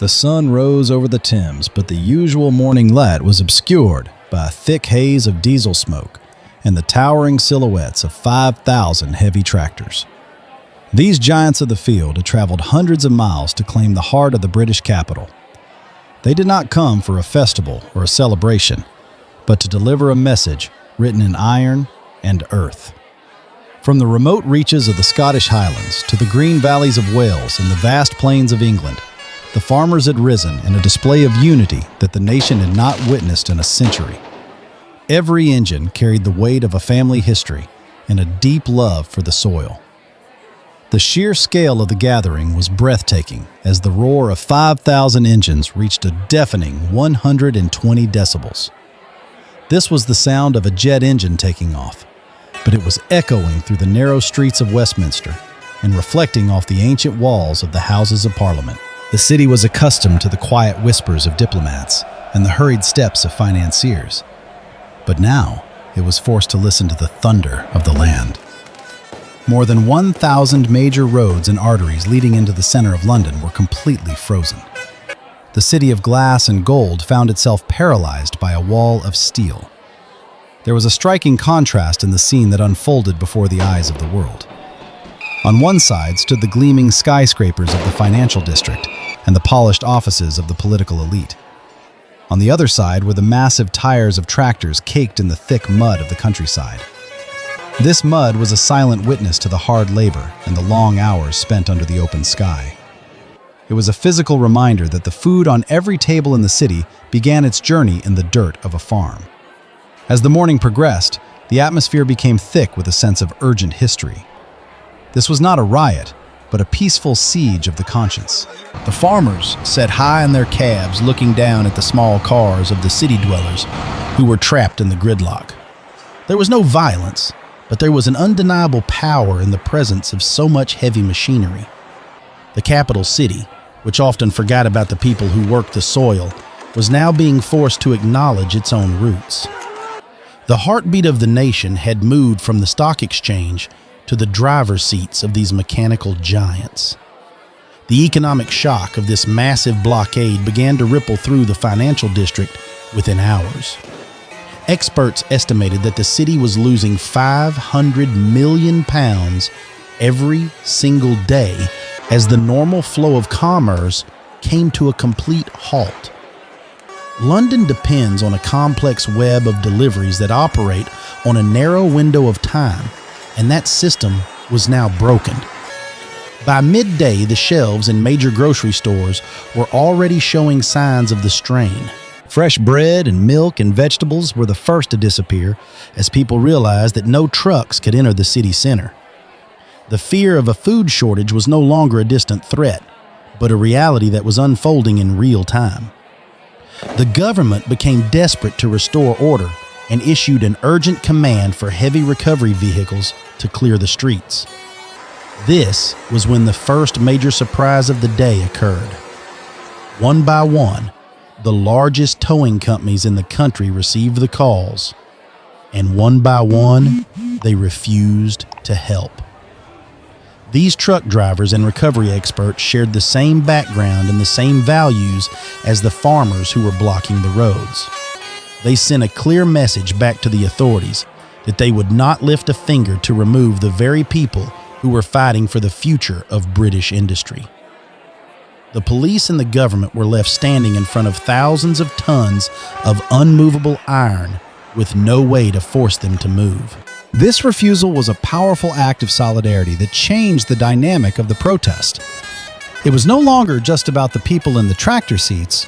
The sun rose over the Thames, but the usual morning light was obscured by a thick haze of diesel smoke and the towering silhouettes of 5,000 heavy tractors. These giants of the field had traveled hundreds of miles to claim the heart of the British capital. They did not come for a festival or a celebration, but to deliver a message written in iron and earth. From the remote reaches of the Scottish Highlands to the green valleys of Wales and the vast plains of England, the farmers had risen in a display of unity that the nation had not witnessed in a century. Every engine carried the weight of a family history and a deep love for the soil. The sheer scale of the gathering was breathtaking as the roar of 5,000 engines reached a deafening 120 decibels. This was the sound of a jet engine taking off, but it was echoing through the narrow streets of Westminster and reflecting off the ancient walls of the Houses of Parliament. The city was accustomed to the quiet whispers of diplomats and the hurried steps of financiers, but now it was forced to listen to the thunder of the land. More than 1,000 major roads and arteries leading into the center of London were completely frozen. The city of glass and gold found itself paralyzed by a wall of steel. There was a striking contrast in the scene that unfolded before the eyes of the world. On one side stood the gleaming skyscrapers of the financial district and the polished offices of the political elite. On the other side were the massive tires of tractors caked in the thick mud of the countryside. This mud was a silent witness to the hard labor and the long hours spent under the open sky. It was a physical reminder that the food on every table in the city began its journey in the dirt of a farm. As the morning progressed, the atmosphere became thick with a sense of urgent history. This was not a riot, but a peaceful siege of the conscience. The farmers sat high in their cabs looking down at the small cars of the city dwellers who were trapped in the gridlock. There was no violence, but there was an undeniable power in the presence of so much heavy machinery. The capital city, which often forgot about the people who worked the soil, was now being forced to acknowledge its own roots. The heartbeat of the nation had moved from the stock exchange to the driver's seats of these mechanical giants. The economic shock of this massive blockade began to ripple through the financial district within hours. Experts estimated that the city was losing £500 million every single day as the normal flow of commerce came to a complete halt. London depends on a complex web of deliveries that operate on a narrow window of time, and that system was now broken. By midday, the shelves in major grocery stores were already showing signs of the strain. Fresh bread and milk and vegetables were the first to disappear as people realized that no trucks could enter the city center. The fear of a food shortage was no longer a distant threat, but a reality that was unfolding in real time. The government became desperate to restore order and issued an urgent command for heavy recovery vehicles to clear the streets. This was when the first major surprise of the day occurred. One by one, the largest towing companies in the country received the calls, and one by one, they refused to help. These truck drivers and recovery experts shared the same background and the same values as the farmers who were blocking the roads. They sent a clear message back to the authorities that they would not lift a finger to remove the very people who were fighting for the future of British industry. The police and the government were left standing in front of thousands of tons of unmovable iron with no way to force them to move. This refusal was a powerful act of solidarity that changed the dynamic of the protest. It was no longer just about the people in the tractor seats,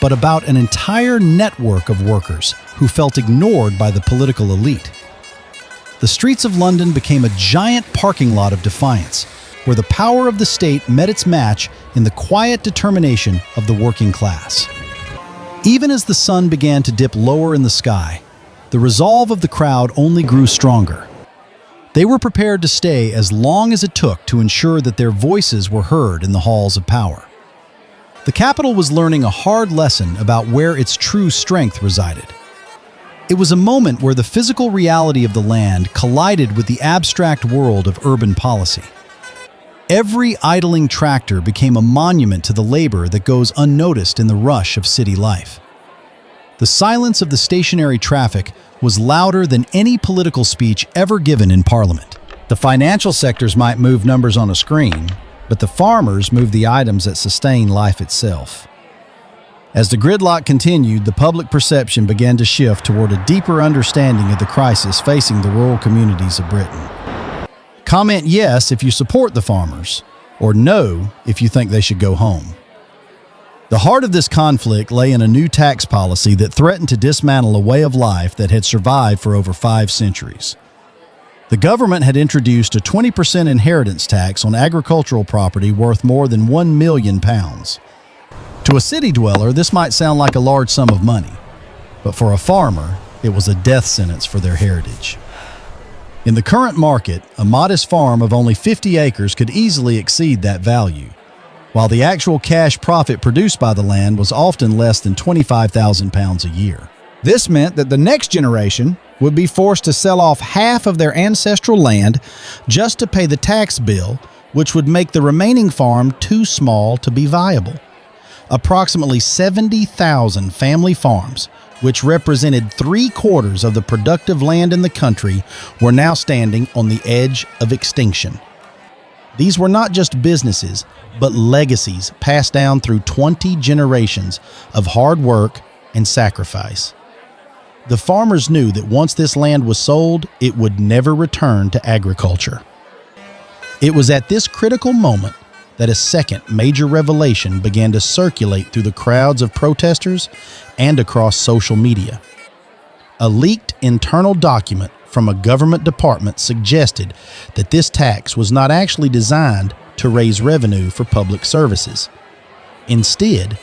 but about an entire network of workers who felt ignored by the political elite. The streets of London became a giant parking lot of defiance, where the power of the state met its match in the quiet determination of the working class. Even as the sun began to dip lower in the sky, the resolve of the crowd only grew stronger. They were prepared to stay as long as it took to ensure that their voices were heard in the halls of power. The capital was learning a hard lesson about where its true strength resided. It was a moment where the physical reality of the land collided with the abstract world of urban policy. Every idling tractor became a monument to the labor that goes unnoticed in the rush of city life. The silence of the stationary traffic was louder than any political speech ever given in Parliament. The financial sectors might move numbers on a screen, but the farmers moved the items that sustain life itself. As the gridlock continued, the public perception began to shift toward a deeper understanding of the crisis facing the rural communities of Britain. Comment yes if you support the farmers, or no if you think they should go home. The heart of this conflict lay in a new tax policy that threatened to dismantle a way of life that had survived for over 5 centuries. The government had introduced a 20% inheritance tax on agricultural property worth more than £1 million. To a city dweller, this might sound like a large sum of money, but for a farmer, it was a death sentence for their heritage. In the current market, a modest farm of only 50 acres could easily exceed that value, while the actual cash profit produced by the land was often less than £25,000 a year. This meant that the next generation would be forced to sell off half of their ancestral land just to pay the tax bill, which would make the remaining farm too small to be viable. Approximately 70,000 family farms, which represented 3/4 of the productive land in the country, were now standing on the edge of extinction. These were not just businesses, but legacies passed down through 20 generations of hard work and sacrifice. The farmers knew that once this land was sold, it would never return to agriculture. It was at this critical moment that a second major revelation began to circulate through the crowds of protesters and across social media. A leaked internal document from a government department suggested that this tax was not actually designed to raise revenue for public services. Instead,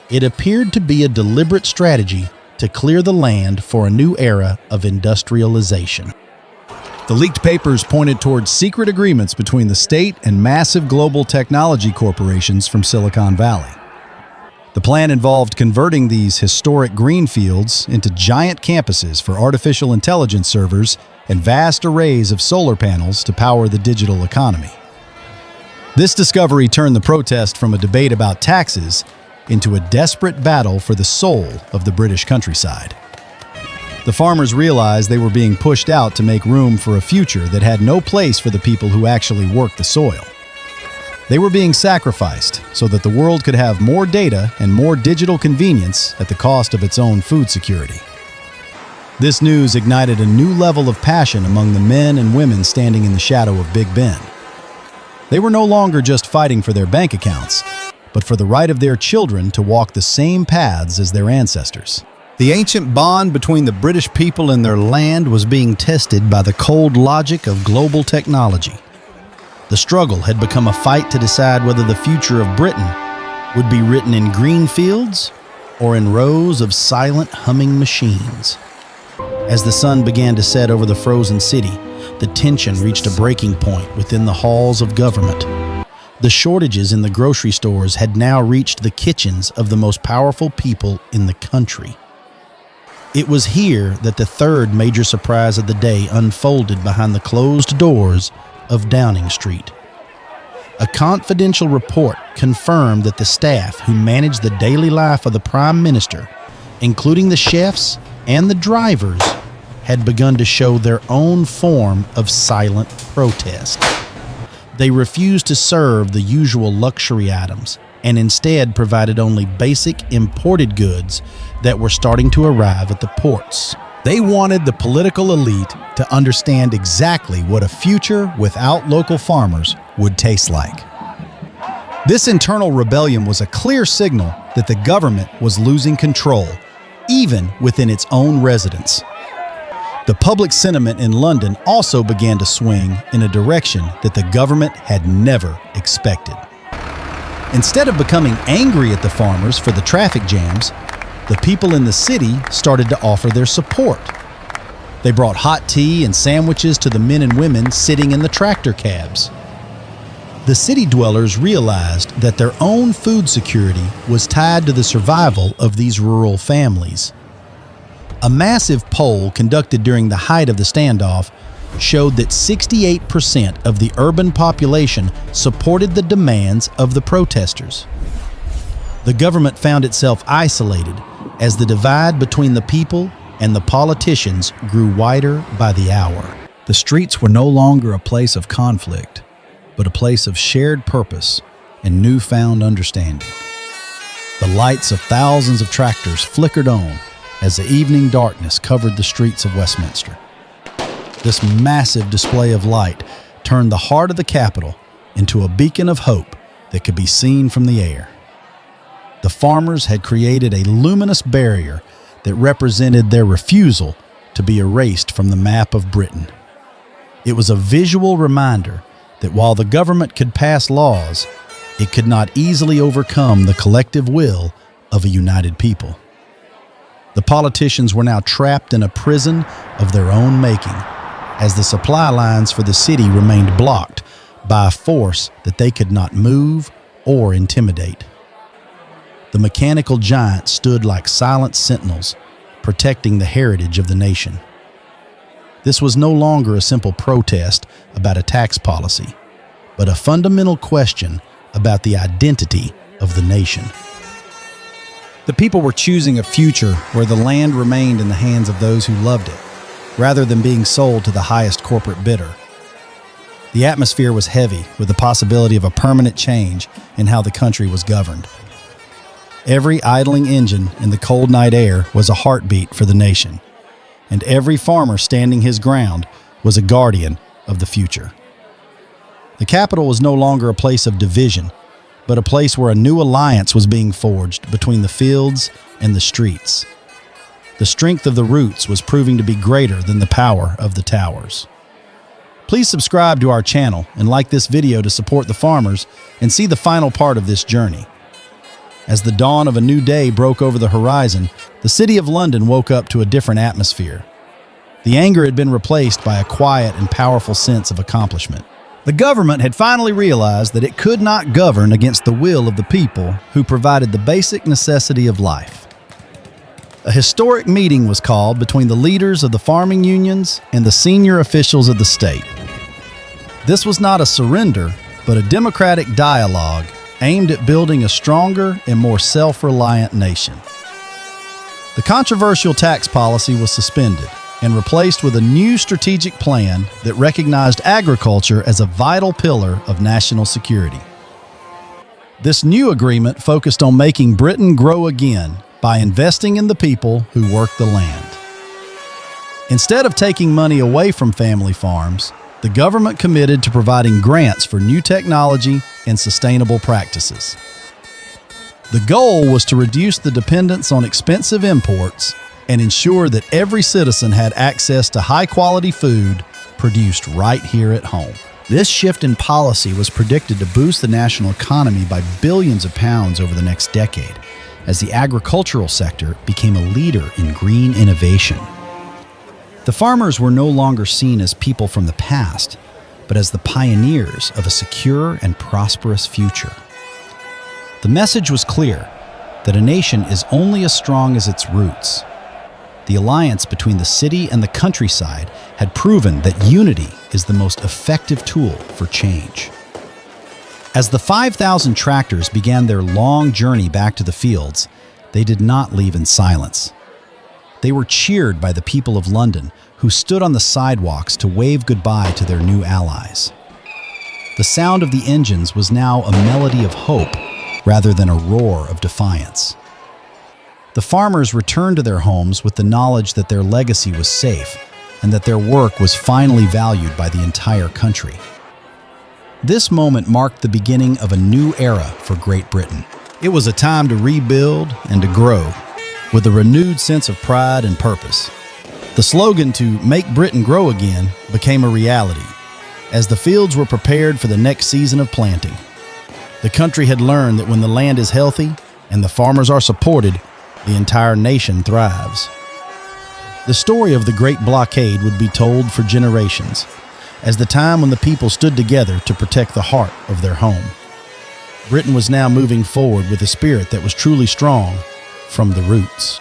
it appeared to be a deliberate strategy to clear the land for a new era of industrialization. The leaked papers pointed towards secret agreements between the state and massive global technology corporations from Silicon Valley. The plan involved converting these historic greenfields into giant campuses for artificial intelligence servers and vast arrays of solar panels to power the digital economy. This discovery turned the protest from a debate about taxes into a desperate battle for the soul of the British countryside. The farmers realized they were being pushed out to make room for a future that had no place for the people who actually worked the soil. They were being sacrificed so that the world could have more data and more digital convenience at the cost of its own food security. This news ignited a new level of passion among the men and women standing in the shadow of Big Ben. They were no longer just fighting for their bank accounts, but for the right of their children to walk the same paths as their ancestors. The ancient bond between the British people and their land was being tested by the cold logic of global technology. The struggle had become a fight to decide whether the future of Britain would be written in green fields or in rows of silent humming machines. As the sun began to set over the frozen city, the tension reached a breaking point within the halls of government. The shortages in the grocery stores had now reached the kitchens of the most powerful people in the country. It was here that the third major surprise of the day unfolded behind the closed doors of Downing Street. A confidential report confirmed that the staff who managed the daily life of the Prime Minister, including the chefs and the drivers, had begun to show their own form of silent protest. They refused to serve the usual luxury items and instead provided only basic imported goods that were starting to arrive at the ports. They wanted the political elite to understand exactly what a future without local farmers would taste like. This internal rebellion was a clear signal that the government was losing control, even within its own residents. The public sentiment in London also began to swing in a direction that the government had never expected. Instead of becoming angry at the farmers for the traffic jams, the people in the city started to offer their support. They brought hot tea and sandwiches to the men and women sitting in the tractor cabs. The city dwellers realized that their own food security was tied to the survival of these rural families. A massive poll conducted during the height of the standoff showed that 68% of the urban population supported the demands of the protesters. The government found itself isolated as the divide between the people and the politicians grew wider by the hour. The streets were no longer a place of conflict, but a place of shared purpose and newfound understanding. The lights of thousands of tractors flickered on as the evening darkness covered the streets of Westminster. This massive display of light turned the heart of the capital into a beacon of hope that could be seen from the air. The farmers had created a luminous barrier that represented their refusal to be erased from the map of Britain. It was a visual reminder that while the government could pass laws, it could not easily overcome the collective will of a united people. The politicians were now trapped in a prison of their own making, as the supply lines for the city remained blocked by a force that they could not move or intimidate. The mechanical giants stood like silent sentinels, protecting the heritage of the nation. This was no longer a simple protest about a tax policy, but a fundamental question about the identity of the nation. The people were choosing a future where the land remained in the hands of those who loved it, rather than being sold to the highest corporate bidder. The atmosphere was heavy with the possibility of a permanent change in how the country was governed. Every idling engine in the cold night air was a heartbeat for the nation, and every farmer standing his ground was a guardian of the future. The capital was no longer a place of division, but a place where a new alliance was being forged between the fields and the streets. The strength of the roots was proving to be greater than the power of the towers. Please subscribe to our channel and like this video to support the farmers and see the final part of this journey. As the dawn of a new day broke over the horizon, the city of London woke up to a different atmosphere. The anger had been replaced by a quiet and powerful sense of accomplishment. The government had finally realized that it could not govern against the will of the people who provided the basic necessity of life. A historic meeting was called between the leaders of the farming unions and the senior officials of the state. This was not a surrender, but a democratic dialogue aimed at building a stronger and more self-reliant nation. The controversial tax policy was suspended and replaced with a new strategic plan that recognized agriculture as a vital pillar of national security. This new agreement focused on making Britain grow again by investing in the people who work the land. Instead of taking money away from family farms, the government committed to providing grants for new technology and sustainable practices. The goal was to reduce the dependence on expensive imports and ensure that every citizen had access to high-quality food produced right here at home. This shift in policy was predicted to boost the national economy by billions of pounds over the next decade, as the agricultural sector became a leader in green innovation. The farmers were no longer seen as people from the past, but as the pioneers of a secure and prosperous future. The message was clear, that a nation is only as strong as its roots. The alliance between the city and the countryside had proven that unity is the most effective tool for change. As the 5,000 tractors began their long journey back to the fields, they did not leave in silence. They were cheered by the people of London, who stood on the sidewalks to wave goodbye to their new allies. The sound of the engines was now a melody of hope rather than a roar of defiance. The farmers returned to their homes with the knowledge that their legacy was safe and that their work was finally valued by the entire country. This moment marked the beginning of a new era for Great Britain. It was a time to rebuild and to grow, with a renewed sense of pride and purpose. The slogan to "Make Britain Grow Again" became a reality, as the fields were prepared for the next season of planting. The country had learned that when the land is healthy and the farmers are supported, the entire nation thrives. The story of the Great Blockade would be told for generations, as the time when the people stood together to protect the heart of their home. Britain was now moving forward with a spirit that was truly strong from the roots.